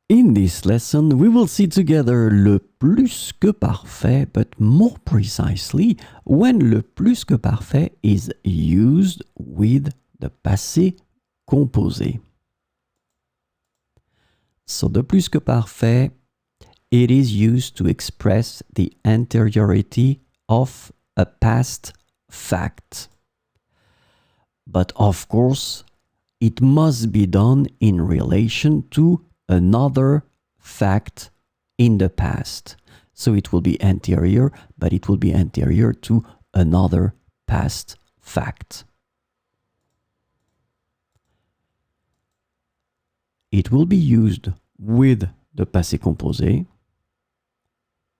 In this lesson, we will see together le plus que parfait, but more precisely, when le plus que parfait is used with the passé composé. So, the plus que parfait, it is used to express the anteriority of a past fact. But of course, it must be done in relation to another fact in the past. So it will be anterior, but it will be anterior to another past fact. It will be used with the passé composé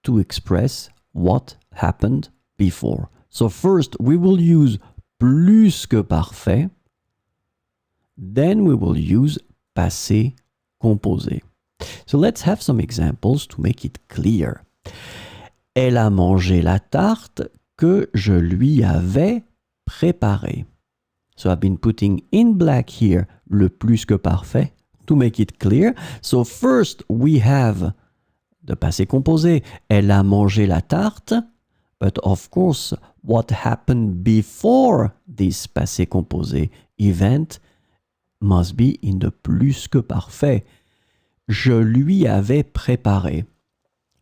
to express what happened before. So first we will use plus que parfait, then we will use passé composé. So let's have some examples to make it clear. Elle a mangé la tarte que je lui avais préparée. So I've been putting in black here le plus que parfait to make it clear. So first we have the passé composé. Elle a mangé la tarte. But of course, what happened before this passé composé event must be in the plus que parfait. Je lui avais préparé.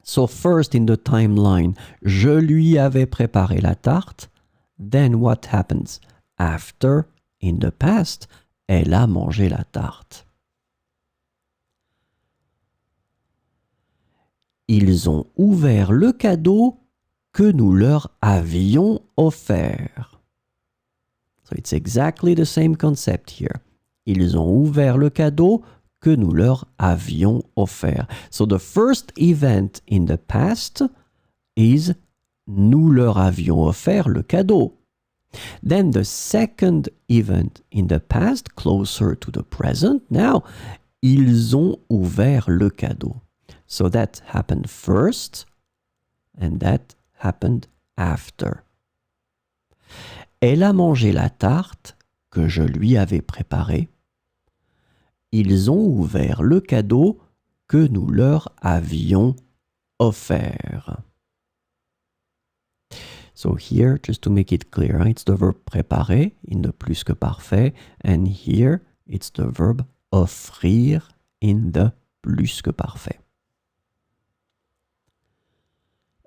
So first in the timeline, je lui avais préparé la tarte. Then what happens? After, in the past, elle a mangé la tarte. Ils ont ouvert le cadeau que nous leur avions offert. So it's exactly the same concept here. Ils ont ouvert le cadeau que nous leur avions offert. So the first event in the past is nous leur avions offert le cadeau. Then the second event in the past, closer to the present, now, ils ont ouvert le cadeau. So that happened first and that happened after. Elle a mangé la tarte que je lui avais préparée. Ils ont ouvert le cadeau que nous leur avions offert. So here, just to make it clear, it's the verb préparer in the plus que parfait, and here it's the verb offrir in the plus que parfait.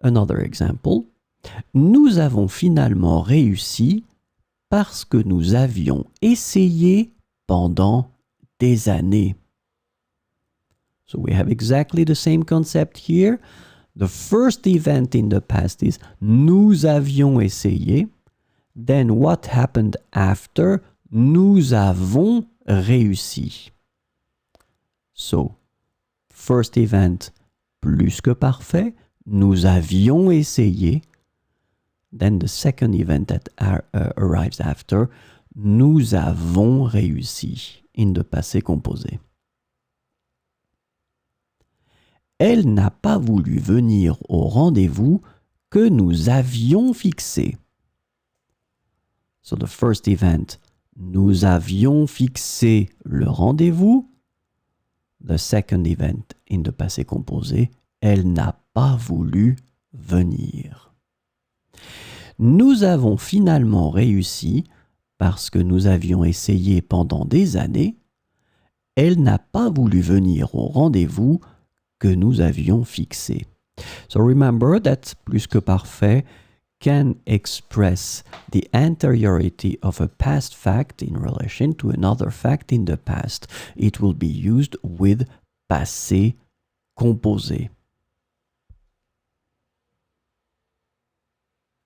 Another example. Nous avons finalement réussi parce que nous avions essayé pendant des années. So we have exactly the same concept here. The first event in the past is nous avions essayé. Then what happened after? Nous avons réussi. So, first event plus que parfait. Nous avions essayé. Then the second event that arrives after, nous avons réussi in the passé composé. Elle n'a pas voulu venir au rendez-vous que nous avions fixé. So the first event, nous avions fixé le rendez-vous. The second event in the passé composé, elle n'a pas voulu venir. Nous avons finalement réussi parce que nous avions essayé pendant des années. Elle n'a pas voulu venir au rendez-vous que nous avions fixé. So remember that plus que parfait can express the anteriority of a past fact in relation to another fact in the past. It will be used with passé composé.